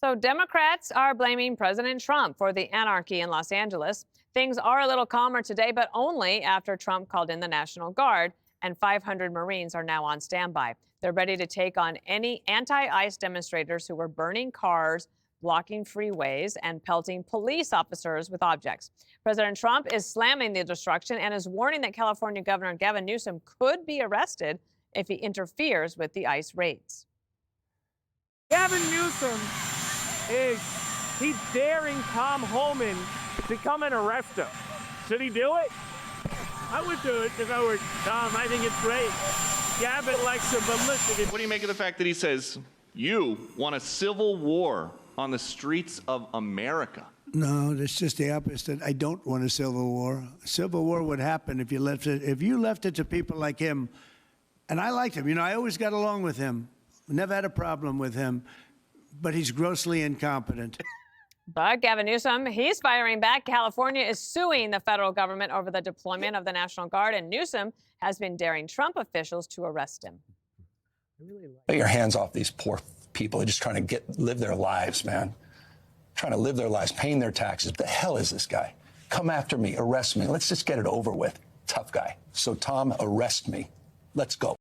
So Democrats are blaming President Trump for the anarchy in Los Angeles. Things are a little calmer today, but only after Trump called in the National Guard, and 500 Marines are now on standby. They're ready to take on any anti-ICE demonstrators who were burning cars, blocking freeways, and pelting police officers with objects. President Trump is slamming the destruction and is warning that California Governor Gavin Newsom could be arrested if he interferes with the ICE raids. Gavin Newsom he's daring Tom Homan to come and arrest him. Should he do it? I would do it if I were Tom. I think it's great. Gavin likes him, but listen. What do you make of the fact that he says, you want a civil war on the streets of America? No, that's just the opposite. I don't want a civil war. A civil war would happen if you left it to people like him. And I liked him. You know, I always got along with him. Never had a problem with him. But he's grossly incompetent. But Gavin Newsom, he's firing back. California is suing the federal government over the deployment of the National Guard, and Newsom has been daring Trump officials to arrest him. Get your hands off these poor people. They're just trying to live their lives, man. Trying to live their lives, paying their taxes. What the hell is this guy? Come after me, arrest me. Let's just get it over with. Tough guy. So, Tom, arrest me. Let's go.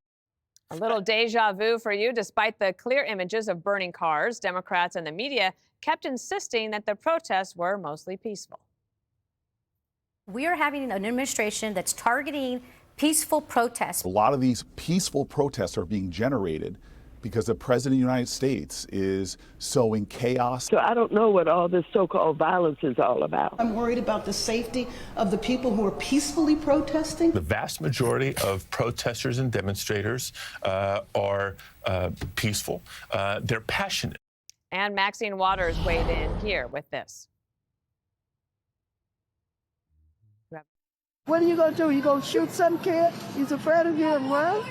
A little deja vu for you. Despite the clear images of burning cars, Democrats and the media kept insisting that the protests were mostly peaceful. We are having an administration that's targeting peaceful protests. A lot of these peaceful protests are being generated because the President of the United States is sowing chaos. So I don't know what all this so-called violence is all about. I'm worried about the safety of the people who are peacefully protesting. The vast majority of protesters and demonstrators are peaceful. They're passionate. And Maxine Waters weighed in here with this. What are you going to do? You going to shoot some kid? He's afraid of you and run?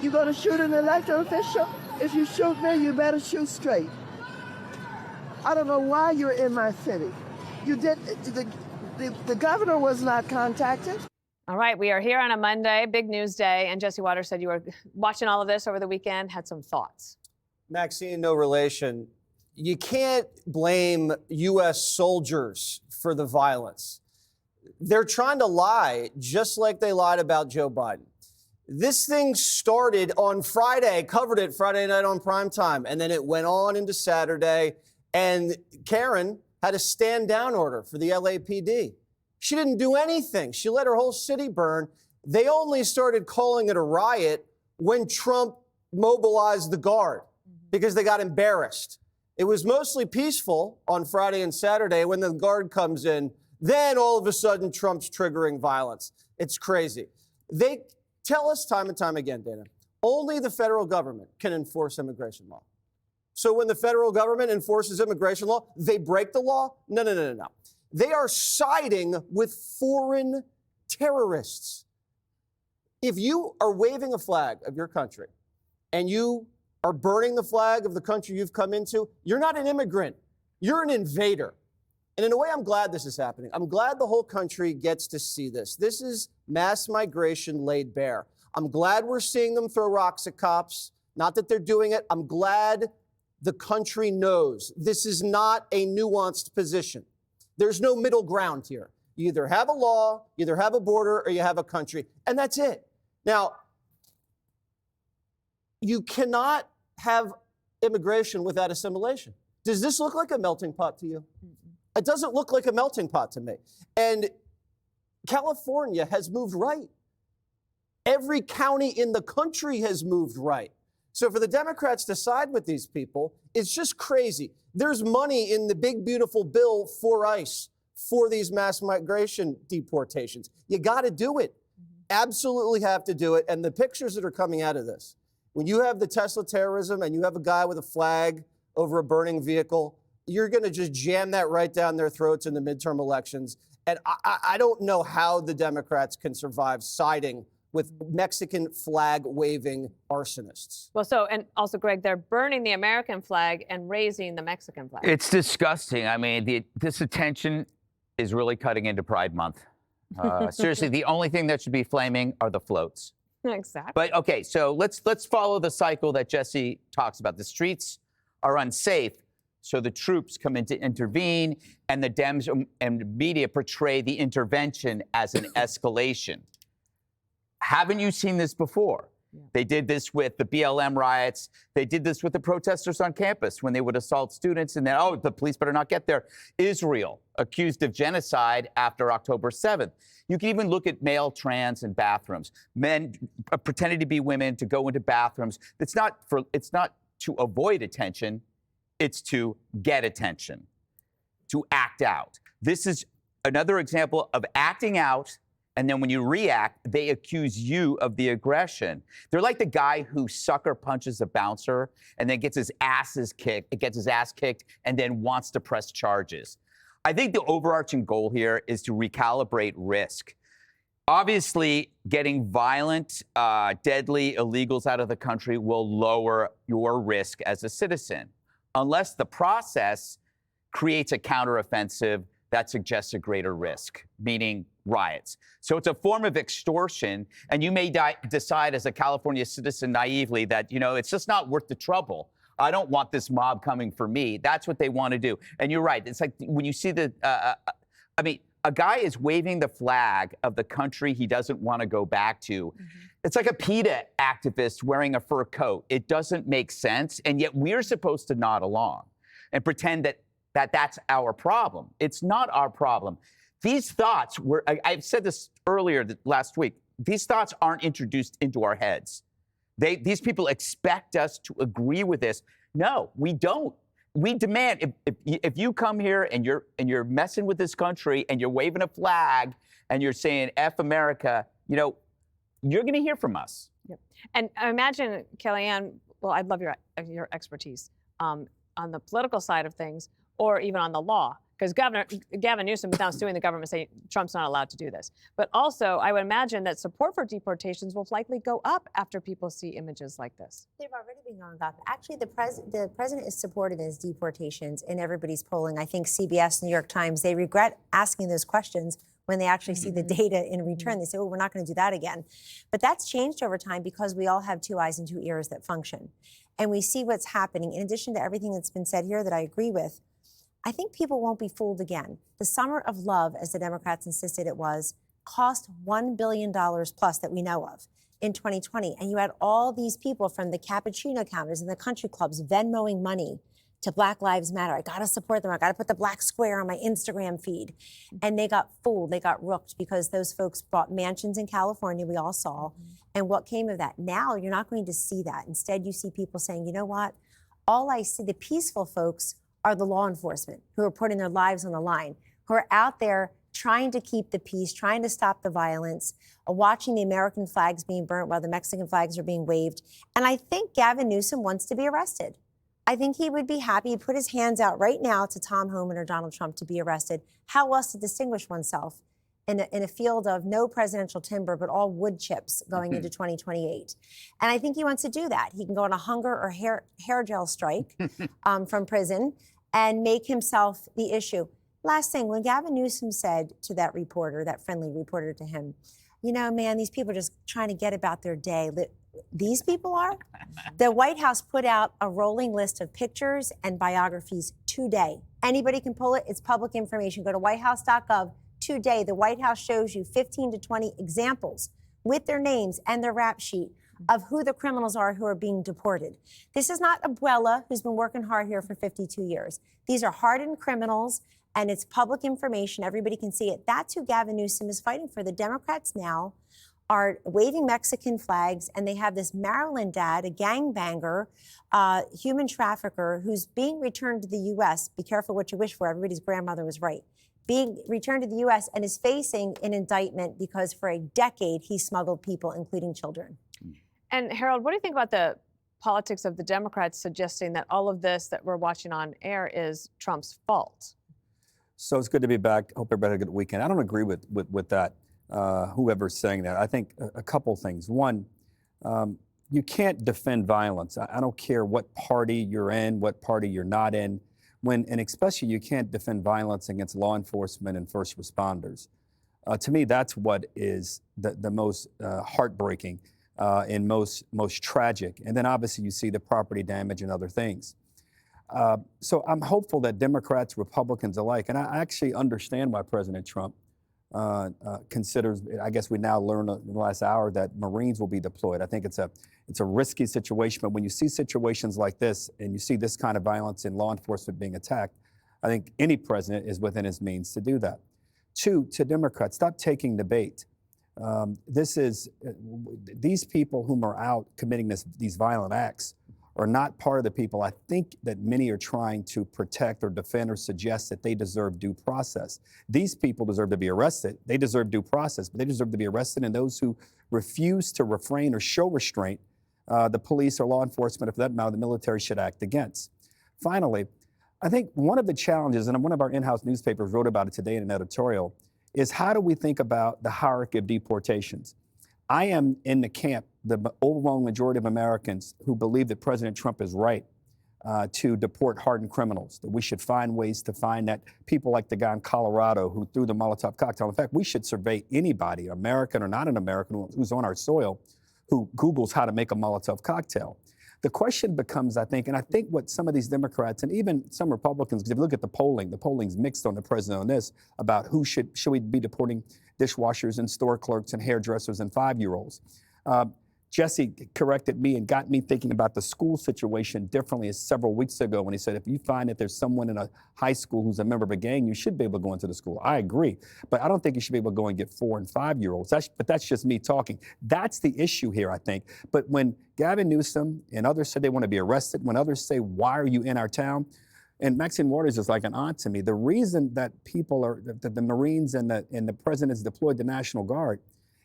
You going to shoot an elected official? If you shoot me, you better shoot straight. I don't know why you're in my city. You did. The governor was not contacted. All right, we are here on a Monday, big news day, and Jesse Waters said you were watching all of this over the weekend, had some thoughts. Maxine, no relation. You can't blame U.S. soldiers for the violence. They're trying to lie, just like they lied about Joe Biden. This thing started on Friday, covered it Friday night on primetime, and then it went on into Saturday, and Karen had a stand-down order for the LAPD. She didn't do anything. She let her whole city burn. They only started calling it a riot when Trump mobilized the Guard because they got embarrassed. It was mostly peaceful on Friday and Saturday. When the Guard comes in, then all of a sudden Trump's triggering violence. It's crazy. They tell us time and time again, Dana, only the federal government can enforce immigration law. So when the federal government enforces immigration law, they break the law? No. They are siding with foreign terrorists. If you are waving a flag of your country and you are burning the flag of the country you've come into, you're not an immigrant. You're an invader. And in a way, I'm glad this is happening. I'm glad the whole country gets to see this. This is mass migration laid bare. I'm glad we're seeing them throw rocks at cops. Not that they're doing it. I'm glad the country knows this is not a nuanced position. There's no middle ground here. You either have a law, you either have a border, or you have a country. And that's it. Now, you cannot have immigration without assimilation. Does this look like a melting pot to you? It doesn't look like a melting pot to me. And California has moved right. Every county in the country has moved right. So for the Democrats to side with these people, it's just crazy. There's money in the big, beautiful bill for ICE for these mass migration deportations. You got to do it. Absolutely have to do it. And the pictures that are coming out of this, when you have the Tesla terrorism and you have a guy with a flag over a burning vehicle, you're going to just jam that right down their throats in the midterm elections. And I don't know how the Democrats can survive siding with Mexican flag waving arsonists. Well, so, and also, Greg, they're burning the American flag and raising the Mexican flag. It's disgusting. I mean, this attention is really cutting into Pride Month. Seriously, the only thing that should be flaming are the floats. Exactly. But okay, so let's follow the cycle that Jesse talks about. The streets are unsafe. So the troops come in to intervene, and the Dems and media portray the intervention as an escalation. Haven't you seen this before? Yeah. They did this with the BLM riots. They did this with the protesters on campus when they would assault students, and then, oh, the police better not get there. Israel, accused of genocide after October 7th. You can even look at male trans in bathrooms. Men pretending to be women to go into bathrooms. It's not to avoid attention. It's to get attention, to act out. This is another example of acting out, and then when you react, they accuse you of the aggression. They're like the guy who sucker punches a bouncer and then gets his ass kicked, and then wants to press charges. I think the overarching goal here is to recalibrate risk. Obviously, getting violent, deadly illegals out of the country will lower your risk as a citizen, unless the process creates a counteroffensive that suggests a greater risk, meaning riots. So it's a form of extortion, and you may decide as a California citizen naively that, you know, it's just not worth the trouble. I don't want this mob coming for me. That's what they want to do. And you're right. It's like when you see a guy is waving the flag of the country he doesn't want to go back to. Mm-hmm. It's like a PETA activist wearing a fur coat. It doesn't make sense, and yet we're supposed to nod along and pretend that that's our problem. It's not our problem. These thoughts were, I've said this earlier last week, these thoughts aren't introduced into our heads. These people expect us to agree with this. No, we don't. We demand, if you come here and you're messing with this country and you're waving a flag and you're saying F America, you know, you're going to hear from us. Yep. And imagine, Kellyanne, well, I'd love your expertise on the political side of things, or even on the law, because Gavin Newsom is now suing the government saying Trump's not allowed to do this. But also, I would imagine that support for deportations will likely go up after people see images like this. They've already been going up. Actually, the president is supportive of his deportations in everybody's polling. I think CBS, New York Times, they regret asking those questions when they actually see the data in return. They say, oh, we're not going to do that again. But that's changed over time because we all have 2 eyes and 2 ears that function. And we see what's happening. In addition to everything that's been said here that I agree with, I think people won't be fooled again. The summer of love, as the Democrats insisted it was, cost $1 billion plus that we know of in 2020. And you had all these people from the cappuccino counters and the country clubs Venmoing money to Black Lives Matter. I got to support them. I got to put the black square on my Instagram feed. And they got fooled. They got rooked because those folks bought mansions in California, we all saw. And what came of that? Now you're not going to see that. Instead, you see people saying, you know what? All I see, the peaceful folks are the law enforcement who are putting their lives on the line, who are out there trying to keep the peace, trying to stop the violence, watching the American flags being burnt while the Mexican flags are being waved. And I think Gavin Newsom wants to be arrested. I think he would be happy to put his hands out right now to Tom Homan or Donald Trump to be arrested. How else to distinguish oneself in a field of no presidential timber, but all wood chips going into 2028. And I think he wants to do that. He can go on a hunger or hair gel strike from prison and make himself the issue. Last thing, when Gavin Newsom said to that reporter, that friendly reporter to him, you know, man, these people are just trying to get about their day. These people are? The White House put out a rolling list of pictures and biographies today. Anybody can pull it. It's public information. Go to whitehouse.gov. Today, the White House shows you 15 to 20 examples with their names and their rap sheet of who the criminals are who are being deported. This is not Abuela, who's been working hard here for 52 years. These are hardened criminals, and it's public information. Everybody can see it. That's who Gavin Newsom is fighting for. The Democrats now are waving Mexican flags, and they have this Maryland dad, a gangbanger, human trafficker, who's being returned to the U.S. Be careful what you wish for. Everybody's grandmother was right. Being returned to the U.S. and is facing an indictment because for a decade he smuggled people, including children. And Harold, what do you think about the politics of the Democrats suggesting that all of this that we're watching on air is Trump's fault? So it's good to be back. Hope everybody had a good weekend. I don't agree with that, whoever's saying that. I think a couple things. One, you can't defend violence. I don't care what party you're in, what party you're not in. And especially you can't defend violence against law enforcement and first responders. To me, that's what is the most heartbreaking and most tragic. And then obviously you see the property damage and other things. So I'm hopeful that Democrats, Republicans alike, and I actually understand why President Trump considers, I guess we now learned in the last hour, that Marines will be deployed. I think it's a risky situation, but when you see situations like this and you see this kind of violence in law enforcement being attacked, I think any president is within his means to do that. Two, to Democrats, stop taking the bait. These people whom are out committing these violent acts are not part of the people I think that many are trying to protect or defend or suggest that they deserve due process. These people deserve to be arrested. They deserve due process, but they deserve to be arrested, and those who refuse to refrain or show restraint, the police or law enforcement, or for that matter, the military, should act against. Finally, I think one of the challenges, and one of our in-house newspapers wrote about it today in an editorial, is how do we think about the hierarchy of deportations? I am in the camp, the overwhelming majority of Americans who believe that President Trump is right to deport hardened criminals, that we should find ways to find that people like the guy in Colorado who threw the Molotov cocktail. In fact, we should survey anybody, American or not an American, who's on our soil, who Googles how to make a Molotov cocktail. The question becomes, I think, and I think what some of these Democrats and even some Republicans, because if you look at the polling's mixed on the president on this, about who should we be deporting dishwashers and store clerks and hairdressers and 5-year-olds. Jesse corrected me and got me thinking about the school situation differently several weeks ago when he said, if you find that there's someone in a high school who's a member of a gang, you should be able to go into the school. I agree. But I don't think you should be able to go and get 4- and 5-year-olds. But that's just me talking. That's the issue here, I think. But when Gavin Newsom and others said they want to be arrested, when others say, why are you in our town? And Maxine Waters is like an aunt to me. The reason that that the Marines and the president's deployed the National Guard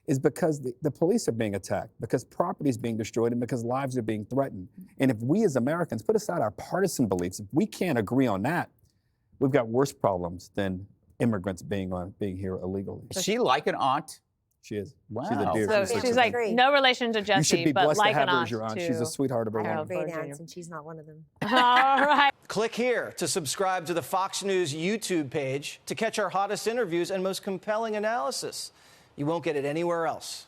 is because the police are being attacked, because property is being destroyed, and because lives are being threatened. And if we as Americans put aside our partisan beliefs, if we can't agree on that, we've got worse problems than immigrants being here illegally. Is she like an aunt? She is. Wow. She's a dear. So she's like no relation to Jesse, you should be but blessed like to have an her aunt as your aunt. to She's a sweetheart of a woman. Great aunts, and she's not one of them. All right. Click here to subscribe to the Fox News YouTube page to catch our hottest interviews and most compelling analysis. You won't get it anywhere else.